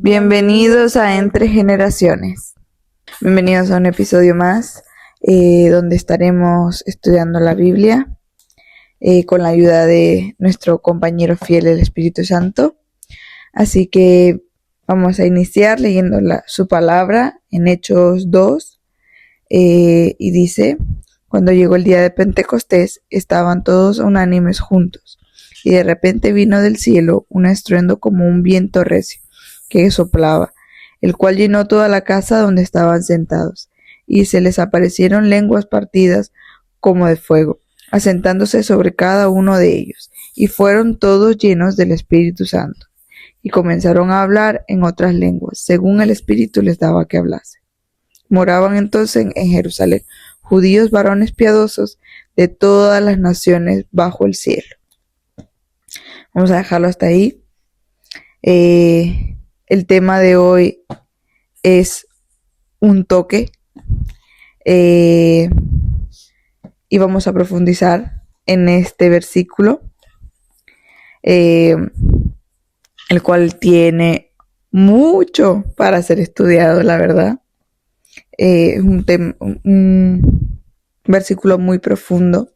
Bienvenidos a Entre Generaciones. Bienvenidos a un episodio más donde estaremos estudiando la Biblia con la ayuda de nuestro compañero fiel, el Espíritu Santo. Así que vamos a iniciar leyendo su palabra en Hechos 2 y dice: cuando llegó el día de Pentecostés, estaban todos unánimes juntos, y de repente vino del cielo un estruendo como un viento recio que soplaba, el cual llenó toda la casa donde estaban sentados, y se les aparecieron lenguas partidas como de fuego, asentándose sobre cada uno de ellos, y fueron todos llenos del Espíritu Santo, y comenzaron a hablar en otras lenguas, según el Espíritu les daba que hablase. Moraban entonces en Jerusalén judíos varones piadosos de todas las naciones bajo el cielo. Vamos a dejarlo hasta ahí. El tema de hoy es un toque y vamos a profundizar en este versículo, el cual tiene mucho para ser estudiado, la verdad. Es un versículo muy profundo,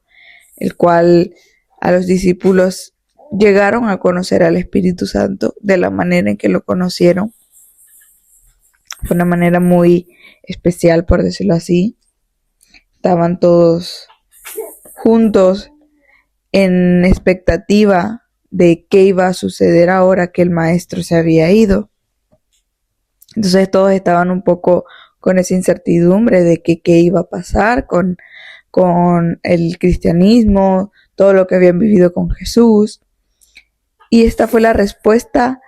el cual a los discípulos llegaron a conocer al Espíritu Santo de la manera en que lo conocieron. Fue una manera muy especial, por decirlo así. Estaban todos juntos en expectativa de qué iba a suceder ahora que el maestro se había ido. Entonces todos estaban un poco con esa incertidumbre de que qué iba a pasar con el cristianismo, todo lo que habían vivido con Jesús. Y esta fue la respuesta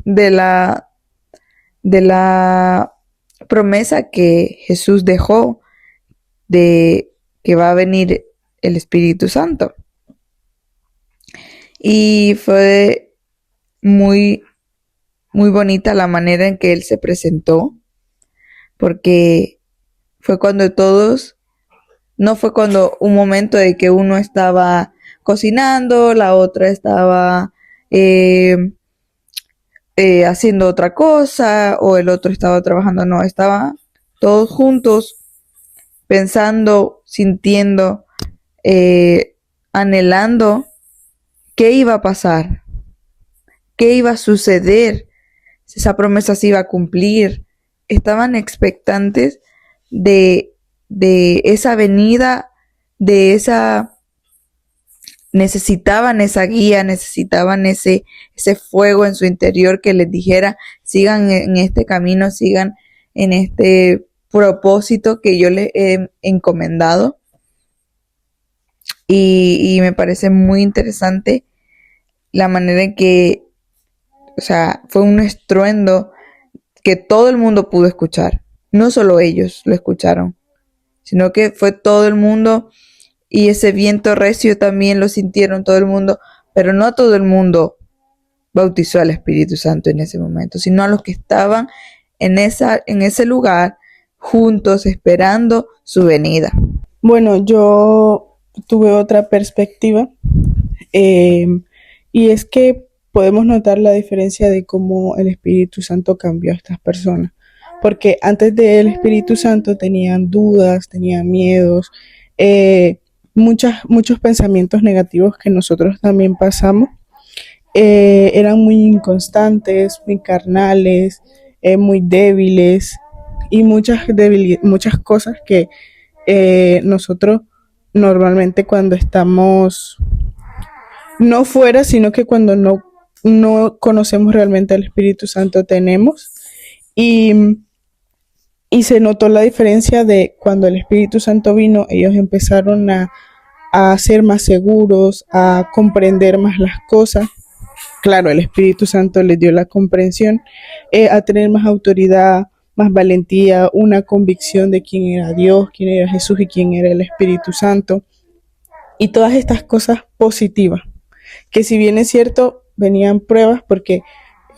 de la promesa que Jesús dejó de que va a venir el Espíritu Santo. Y fue muy, muy bonita la manera en que Él se presentó, porque fue cuando todos, no fue cuando un momento de que uno estaba cocinando, la otra estaba haciendo otra cosa o el otro estaba trabajando. No, estaban todos juntos pensando, sintiendo, anhelando qué iba a pasar, qué iba a suceder, si esa promesa se iba a cumplir. Estaban expectantes de esa venida, de esa... Necesitaban esa guía, necesitaban ese fuego en su interior que les dijera: sigan en este camino, sigan en este propósito que yo les he encomendado. Y me parece muy interesante la manera en que, o sea, fue un estruendo que todo el mundo pudo escuchar. No solo ellos lo escucharon, sino que fue todo el mundo. Y ese viento recio también lo sintieron todo el mundo, pero no todo el mundo bautizó al Espíritu Santo en ese momento, sino a los que estaban en ese lugar juntos esperando su venida. Bueno, yo tuve otra perspectiva y es que podemos notar la diferencia de cómo el Espíritu Santo cambió a estas personas, porque antes del Espíritu Santo tenían dudas, tenían miedos, muchos pensamientos negativos que nosotros también pasamos. Eran muy inconstantes, muy carnales, muy débiles y muchas cosas que nosotros normalmente cuando estamos no fuera, sino que cuando no conocemos realmente al Espíritu Santo tenemos. Y se notó la diferencia de cuando el Espíritu Santo vino. Ellos empezaron a ser más seguros, a comprender más las cosas. Claro, el Espíritu Santo les dio la comprensión, a tener más autoridad, más valentía, una convicción de quién era Dios, quién era Jesús y quién era el Espíritu Santo. Y todas estas cosas positivas, que si bien es cierto, venían pruebas porque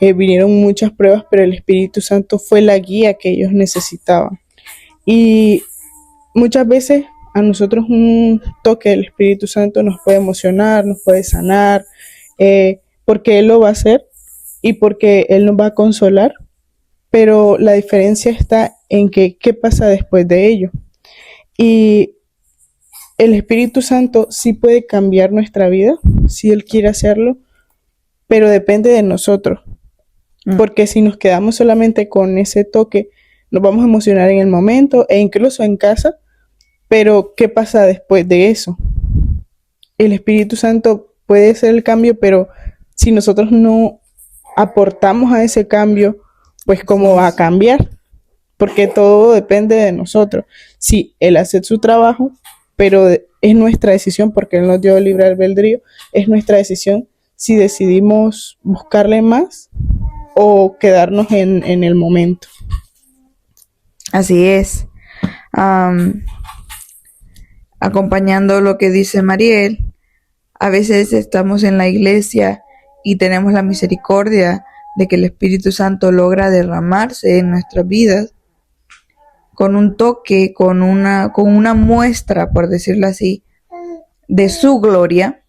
vinieron muchas pruebas, pero el Espíritu Santo fue la guía que ellos necesitaban. Y muchas veces a nosotros un toque del Espíritu Santo nos puede emocionar, nos puede sanar, porque Él lo va a hacer y porque Él nos va a consolar, pero la diferencia está en que qué pasa después de ello. Y el Espíritu Santo sí puede cambiar nuestra vida, si Él quiere hacerlo, pero depende de nosotros. Porque si nos quedamos solamente con ese toque, nos vamos a emocionar en el momento e incluso en casa, pero ¿qué pasa después de eso? El Espíritu Santo puede ser el cambio, pero si nosotros no aportamos a ese cambio, pues ¿cómo va a cambiar? Porque todo depende de nosotros. Sí, Él hace su trabajo, pero es nuestra decisión, porque Él nos dio libre albedrío, es nuestra decisión si decidimos buscarle más o quedarnos en el momento. Así es. Acompañando lo que dice Mariel, a veces estamos en la iglesia y tenemos la misericordia de que el Espíritu Santo logra derramarse en nuestras vidas con un toque, con una muestra, por decirlo así, de su gloria.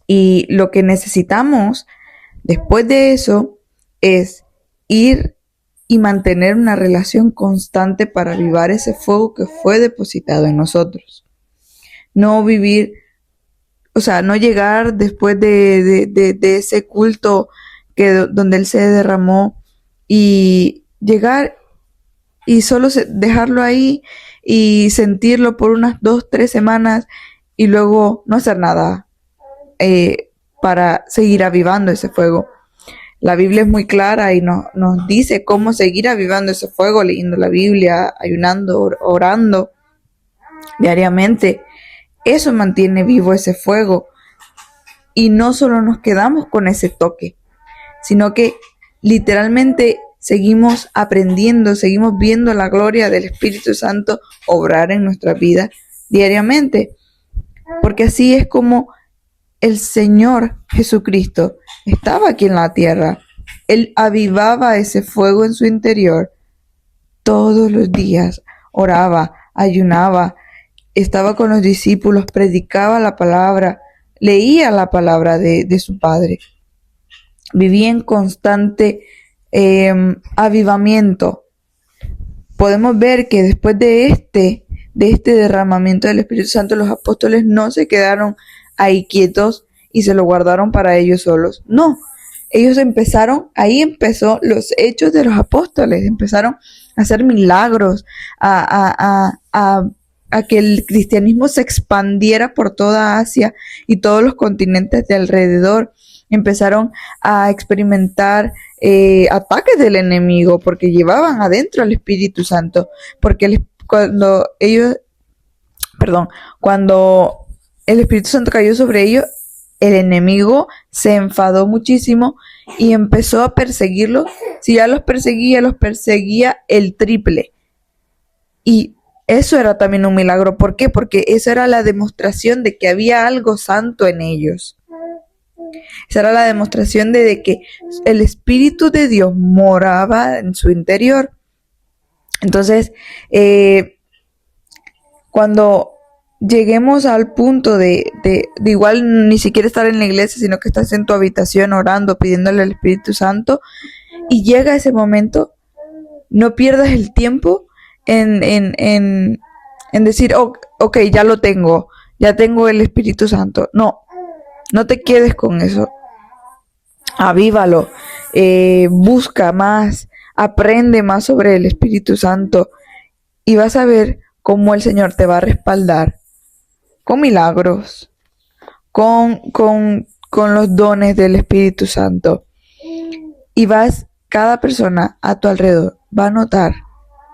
Y lo que necesitamos después de eso es ir y mantener una relación constante para avivar ese fuego que fue depositado en nosotros. No vivir, o sea, no llegar después de ese culto donde Él se derramó y llegar y solo dejarlo ahí y sentirlo por unas 2-3 semanas y luego no hacer nada para seguir avivando ese fuego. La Biblia es muy clara y nos dice cómo seguir avivando ese fuego, leyendo la Biblia, ayunando, orando diariamente. Eso mantiene vivo ese fuego. Y no solo nos quedamos con ese toque, sino que literalmente seguimos aprendiendo, seguimos viendo la gloria del Espíritu Santo obrar en nuestra vida diariamente. Porque así es como el Señor Jesucristo estaba aquí en la tierra. Él avivaba ese fuego en su interior todos los días. Oraba, ayunaba, estaba con los discípulos, predicaba la palabra, leía la palabra de su Padre. Vivía en constante avivamiento. Podemos ver que después de este derramamiento del Espíritu Santo, los apóstoles no se quedaron ahí quietos y se lo guardaron para ellos solos. No, ellos ahí empezó los hechos de los apóstoles, empezaron a hacer milagros, a que el cristianismo se expandiera por toda Asia y todos los continentes de alrededor. Empezaron a experimentar ataques del enemigo porque llevaban adentro al Espíritu Santo, porque cuando el Espíritu Santo cayó sobre ellos, el enemigo se enfadó muchísimo y empezó a perseguirlos. Si ya los perseguía el triple. Y eso era también un milagro. ¿Por qué? Porque eso era la demostración de que había algo santo en ellos. Esa era la demostración de que el Espíritu de Dios moraba en su interior. Entonces, cuando lleguemos al punto de igual ni siquiera estar en la iglesia, sino que estás en tu habitación orando, pidiéndole al Espíritu Santo, y llega ese momento, no pierdas el tiempo en decir, ok, ya lo tengo, ya tengo el Espíritu Santo. No te quedes con eso. Avívalo, busca más, aprende más sobre el Espíritu Santo y vas a ver cómo el Señor te va a respaldar con milagros, con los dones del Espíritu Santo. Y cada persona a tu alrededor va a notar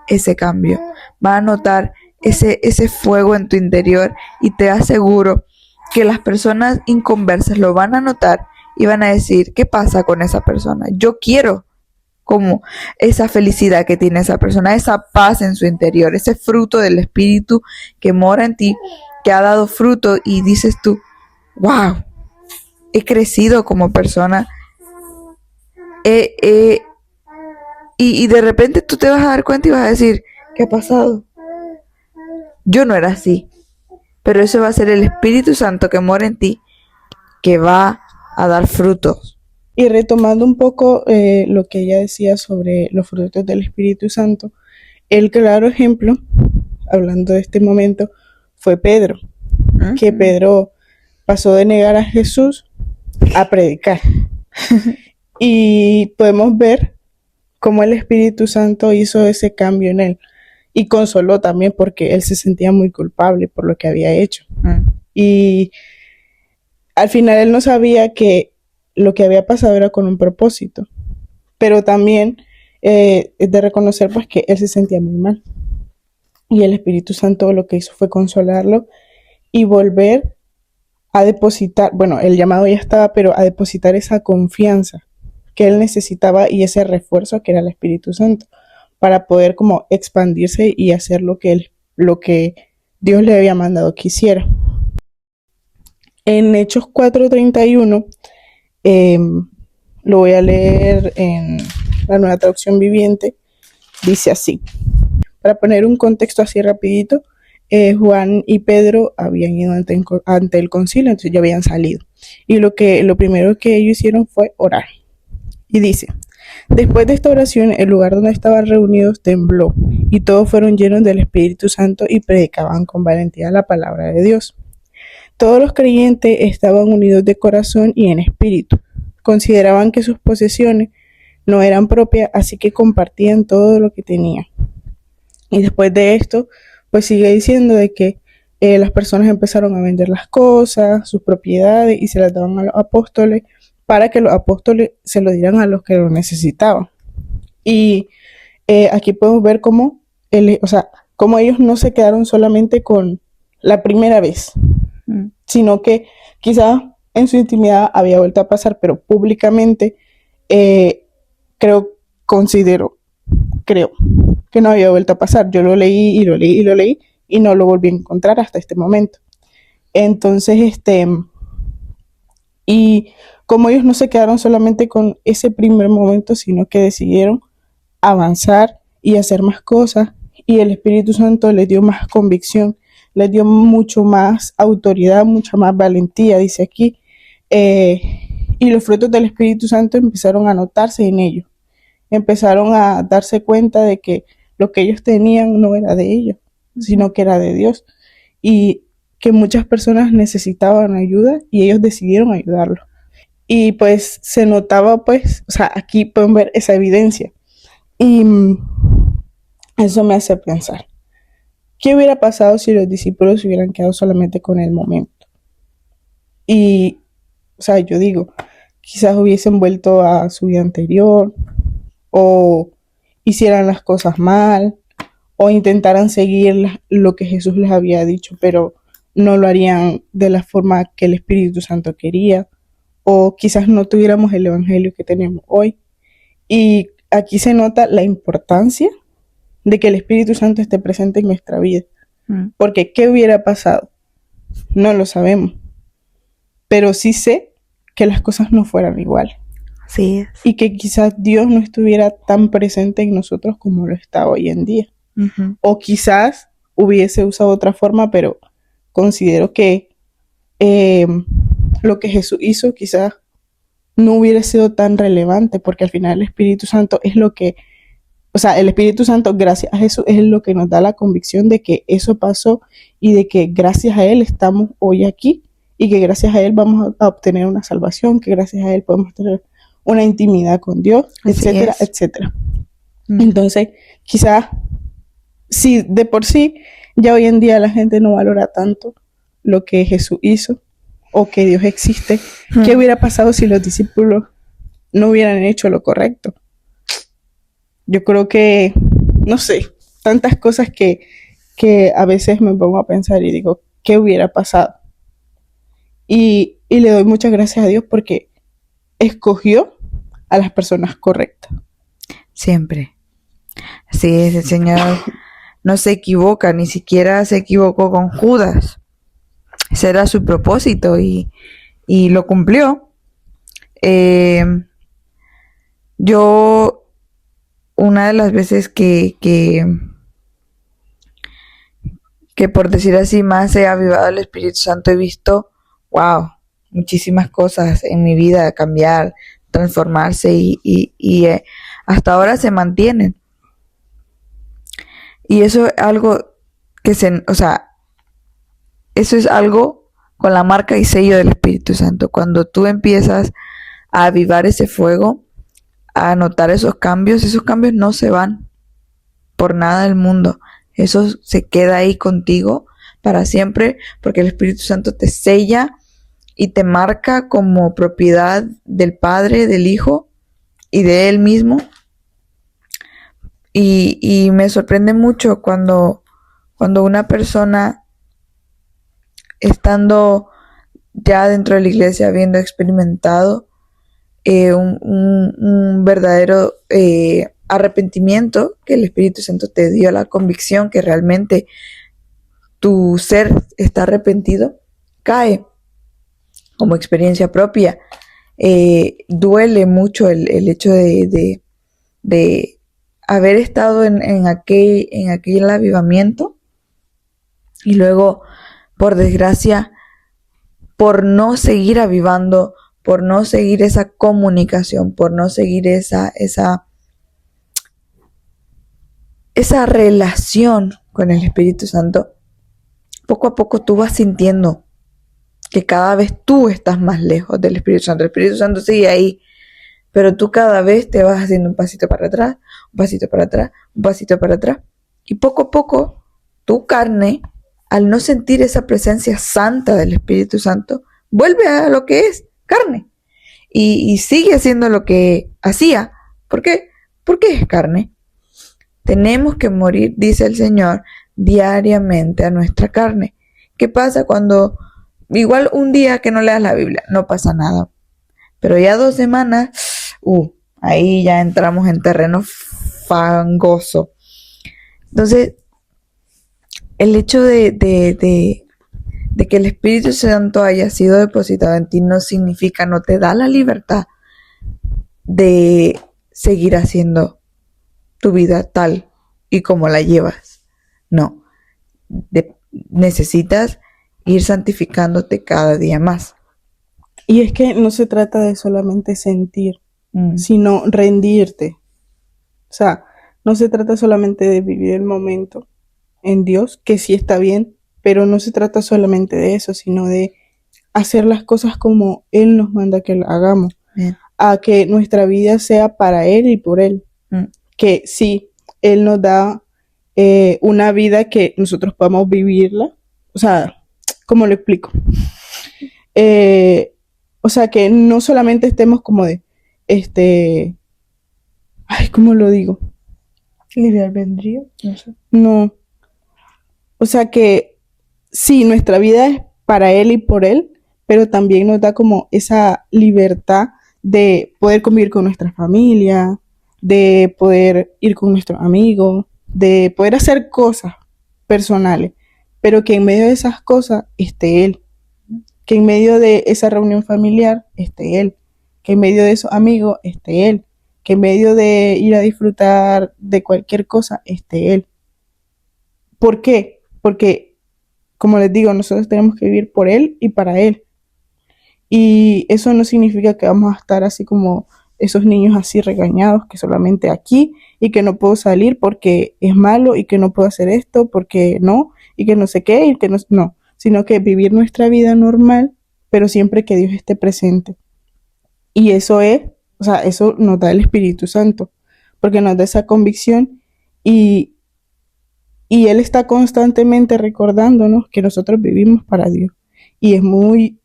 ese cambio, va a notar ese fuego en tu interior, y te aseguro que las personas inconversas lo van a notar y van a decir, ¿qué pasa con esa persona? Yo quiero como esa felicidad que tiene esa persona, esa paz en su interior, ese fruto del Espíritu que mora en ti, que ha dado fruto, y dices tú, wow, he crecido como persona. Y de repente tú te vas a dar cuenta y vas a decir, ¿qué ha pasado? Yo no era así. Pero eso va a ser el Espíritu Santo que mora en ti, que va a dar frutos Y retomando un poco lo que ella decía sobre los frutos del Espíritu Santo, el claro ejemplo, hablando de este momento, fue Pedro, que Pedro pasó de negar a Jesús a predicar. Y podemos ver cómo el Espíritu Santo hizo ese cambio en él. Y consoló también porque él se sentía muy culpable por lo que había hecho. Y al final él no sabía que lo que había pasado era con un propósito. Pero también es de reconocer pues que él se sentía muy mal. Y el Espíritu Santo lo que hizo fue consolarlo y volver a depositar, bueno, el llamado ya estaba, pero a depositar esa confianza que él necesitaba y ese refuerzo que era el Espíritu Santo para poder como expandirse y hacer lo que Dios le había mandado que hiciera. En Hechos 4:31, lo voy a leer en la Nueva Traducción Viviente, dice así, para poner un contexto así rapidito. Juan y Pedro habían ido ante el concilio, entonces ya habían salido. Y lo primero que ellos hicieron fue orar. Y dice, después de esta oración, el lugar donde estaban reunidos tembló, y todos fueron llenos del Espíritu Santo y predicaban con valentía la palabra de Dios. Todos los creyentes estaban unidos de corazón y en espíritu. Consideraban que sus posesiones no eran propias, así que compartían todo lo que tenían. Y después de esto, pues sigue diciendo de que las personas empezaron a vender las cosas, sus propiedades, y se las daban a los apóstoles para que los apóstoles se lo dieran a los que lo necesitaban. Y aquí podemos ver cómo ellos no se quedaron solamente con la primera vez, sino que quizás en su intimidad había vuelto a pasar, pero públicamente considero que no había vuelto a pasar. Yo lo leí y lo leí y lo leí y no lo volví a encontrar hasta este momento. Entonces, y como ellos no se quedaron solamente con ese primer momento, sino que decidieron avanzar y hacer más cosas, y el Espíritu Santo les dio más convicción, les dio mucho más autoridad, mucha más valentía, dice aquí, y los frutos del Espíritu Santo empezaron a notarse en ellos, empezaron a darse cuenta de que lo que ellos tenían no era de ellos, sino que era de Dios, y que muchas personas necesitaban ayuda y ellos decidieron ayudarlos. Y pues se notaba, pues, aquí pueden ver esa evidencia. Y eso me hace pensar, ¿qué hubiera pasado si los discípulos hubieran quedado solamente con el momento? Y, yo digo, quizás hubiesen vuelto a su vida anterior, o hicieran las cosas mal, o intentaran seguir lo que Jesús les había dicho, pero no lo harían de la forma que el Espíritu Santo quería, o quizás no tuviéramos el Evangelio que tenemos hoy. Y aquí se nota la importancia de que el Espíritu Santo esté presente en nuestra vida. Porque ¿qué hubiera pasado? No lo sabemos. Pero sí sé que las cosas no fueran igual. Así es. Y que quizás Dios no estuviera tan presente en nosotros como lo está hoy en día. O quizás hubiese usado otra forma, pero considero que lo que Jesús hizo quizás no hubiera sido tan relevante, porque al final el Espíritu Santo es lo que, el Espíritu Santo, gracias a Jesús, es lo que nos da la convicción de que eso pasó y de que gracias a Él estamos hoy aquí y que gracias a Él vamos a obtener una salvación, que gracias a Él podemos tener una intimidad con Dios, etcétera, etcétera. Entonces, quizás, si de por sí ya hoy en día la gente no valora tanto lo que Jesús hizo o que Dios existe, ¿qué hubiera pasado si los discípulos no hubieran hecho lo correcto? Yo creo que, no sé, tantas cosas que a veces me pongo a pensar y digo, ¿qué hubiera pasado? Y le doy muchas gracias a Dios porque escogió a las personas correctas. Siempre. Así es, el Señor no se equivoca, ni siquiera se equivocó con Judas. Ese era su propósito y lo cumplió. Yo, una de las veces que por decir así, más he avivado el Espíritu Santo, he visto, wow, muchísimas cosas en mi vida cambiar, transformarse y hasta ahora se mantienen. Y eso es algo eso es algo con la marca y sello del Espíritu Santo. Cuando tú empiezas a avivar ese fuego, a notar esos cambios no se van por nada del mundo. Eso se queda ahí contigo para siempre, porque el Espíritu Santo te sella y te marca como propiedad del Padre, del Hijo y de Él mismo. Y me sorprende mucho cuando una persona, estando ya dentro de la iglesia, habiendo experimentado un verdadero arrepentimiento, que el Espíritu Santo te dio la convicción que realmente tu ser está arrepentido, cae como experiencia propia. Duele mucho el hecho de haber estado en aquel avivamiento y luego, por desgracia, por no seguir avivando, por no seguir esa comunicación, por no seguir esa relación con el Espíritu Santo, poco a poco tú vas sintiendo que cada vez tú estás más lejos del Espíritu Santo. El Espíritu Santo sigue ahí, pero tú cada vez te vas haciendo un pasito para atrás, un pasito para atrás, un pasito para atrás. Y poco a poco, tu carne, al no sentir esa presencia santa del Espíritu Santo, vuelve a lo que es carne. Y sigue haciendo lo que hacía. ¿Por qué? Porque es carne. Tenemos que morir, dice el Señor, diariamente a nuestra carne. ¿Qué pasa cuando, igual un día que no leas la Biblia, no pasa nada? Pero ya 2 semanas, ahí ya entramos en terreno fangoso. Entonces, el hecho de que el Espíritu Santo haya sido depositado en ti no significa, no te da la libertad de seguir haciendo tu vida tal y como la llevas. No, necesitas ir santificándote cada día más. Y es que no se trata de solamente sentir, sino rendirte. O sea, no se trata solamente de vivir el momento en Dios, que sí está bien, pero no se trata solamente de eso, sino de hacer las cosas como Él nos manda que las hagamos. Bien. A que nuestra vida sea para Él y por Él. Que sí, Él nos da una vida que nosotros podamos vivirla. O sea, ¿cómo lo explico? O sea, que no solamente estemos como de, ¿cómo lo digo? Libre albedrío, no sé. No. O sea que sí, nuestra vida es para Él y por Él, pero también nos da como esa libertad de poder convivir con nuestra familia, de poder ir con nuestros amigos, de poder hacer cosas personales, pero que en medio de esas cosas esté Él. Que en medio de esa reunión familiar esté Él, que en medio de esos amigos esté Él, que en medio de ir a disfrutar de cualquier cosa esté Él. ¿Por qué? Porque, como les digo, nosotros tenemos que vivir por Él y para Él. Y eso no significa que vamos a estar así como esos niños así regañados, que solamente aquí y que no puedo salir porque es malo y que no puedo hacer esto porque no, y que no sé qué, y que no, sino que vivir nuestra vida normal, pero siempre que Dios esté presente. Y eso eso nos da el Espíritu Santo, porque nos da esa convicción y Él está constantemente recordándonos que nosotros vivimos para Dios. Y es muy,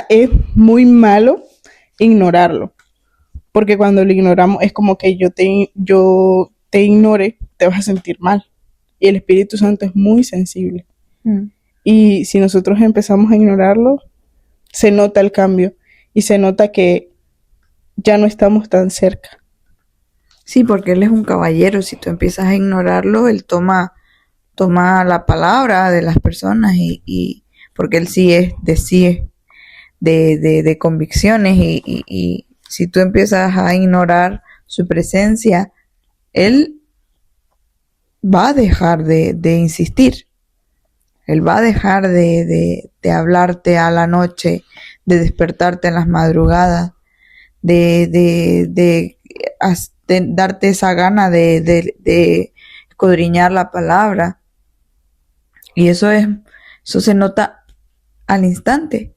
es muy malo ignorarlo, porque cuando lo ignoramos es como que yo te ignore, te vas a sentir mal. Y el Espíritu Santo es muy sensible. Y si nosotros empezamos a ignorarlo, se nota el cambio y se nota que ya no estamos tan cerca. Sí, porque Él es un caballero. Si tú empiezas a ignorarlo, Él toma la palabra de las personas y porque Él sí es de convicciones y si tú empiezas a ignorar su presencia, Él va a dejar de insistir. Él va a dejar de hablarte a la noche, de despertarte en las madrugadas, de darte esa gana de escudriñar la palabra. Y eso se nota al instante.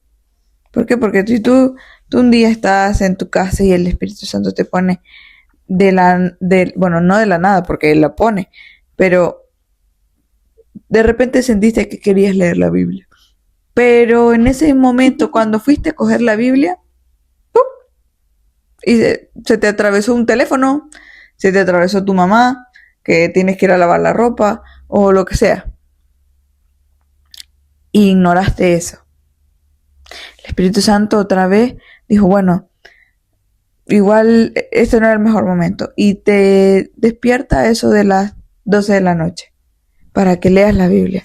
¿Por qué? Porque tú un día estás en tu casa y el Espíritu Santo te pone bueno, no de la nada, porque Él la pone, pero de repente sentiste que querías leer la Biblia. Pero en ese momento, cuando fuiste a coger la Biblia, ¡pum!, y se te atravesó un teléfono, se te atravesó tu mamá, que tienes que ir a lavar la ropa, o lo que sea. Y ignoraste eso. El Espíritu Santo otra vez dijo, bueno, igual este no era el mejor momento. Y te despierta eso de las 12 de la noche para que leas la Biblia.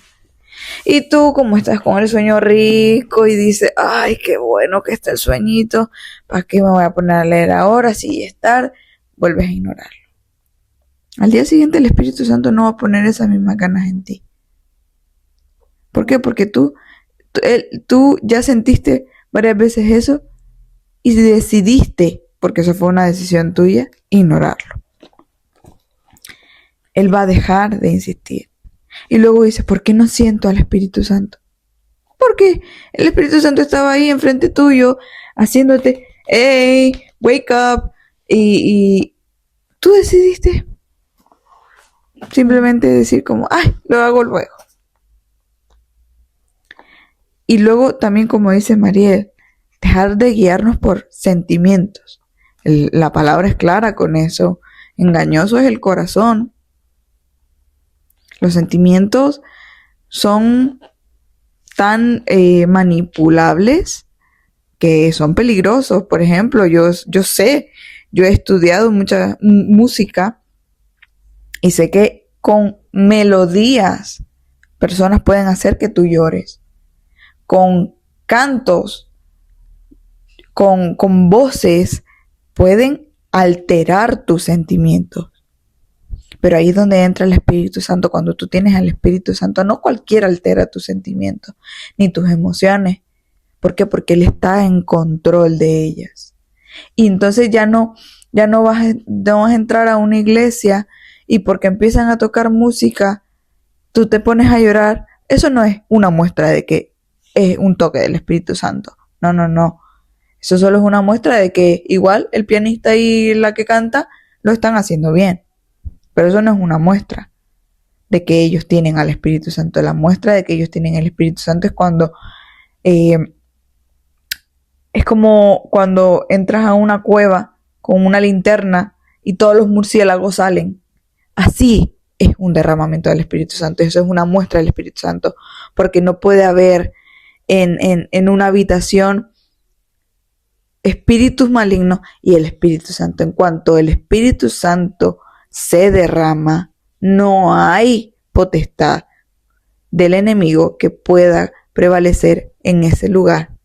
Y tú, como estás con el sueño rico y dices, ay, qué bueno que está el sueñito, ¿para qué me voy a poner a leer ahora? Si es tarde, vuelves a ignorarlo. Al día siguiente el Espíritu Santo no va a poner esas mismas ganas en ti. ¿Por qué? Porque tú ya sentiste varias veces eso y decidiste, porque eso fue una decisión tuya, ignorarlo. Él va a dejar de insistir. Y luego dices, ¿por qué no siento al Espíritu Santo? Porque el Espíritu Santo estaba ahí enfrente tuyo, haciéndote, hey, wake up. Y tú decidiste simplemente decir como, ay, lo hago luego. Y luego también, como dice Mariel, dejar de guiarnos por sentimientos. La palabra es clara con eso. Engañoso es el corazón. Los sentimientos son tan manipulables que son peligrosos. Por ejemplo, yo sé, yo he estudiado mucha música y sé que con melodías personas pueden hacer que tú llores. Con cantos, con voces, pueden alterar tus sentimientos. Pero ahí es donde entra el Espíritu Santo. Cuando tú tienes al Espíritu Santo, no cualquiera altera tus sentimientos, ni tus emociones. ¿Por qué? Porque Él está en control de ellas. Y entonces ya no vas a entrar a una iglesia y porque empiezan a tocar música, tú te pones a llorar. Eso no es una muestra de que es un toque del Espíritu Santo. No. Eso solo es una muestra de que igual el pianista y la que canta lo están haciendo bien. Pero eso no es una muestra de que ellos tienen al Espíritu Santo. La muestra de que ellos tienen el Espíritu Santo es cuando es como cuando entras a una cueva con una linterna y todos los murciélagos salen. Así es un derramamiento del Espíritu Santo. Eso es una muestra del Espíritu Santo. Porque no puede haber en una habitación espíritus malignos y el Espíritu Santo. En cuanto el Espíritu Santo se derrama, no hay potestad del enemigo que pueda prevalecer en ese lugar,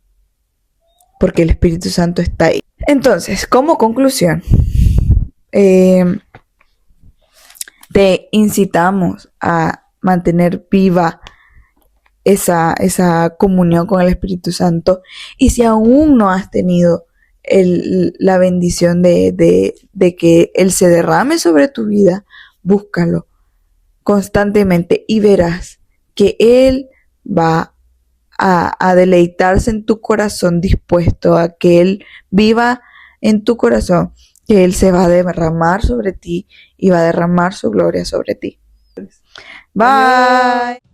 porque el Espíritu Santo está ahí. Entonces, como conclusión, te incitamos a mantener viva esa comunión con el Espíritu Santo. Y si aún no has tenido la bendición de que Él se derrame sobre tu vida, búscalo constantemente y verás que Él va a deleitarse en tu corazón, dispuesto a que Él viva en tu corazón, que Él se va a derramar sobre ti y va a derramar su gloria sobre ti. Bye.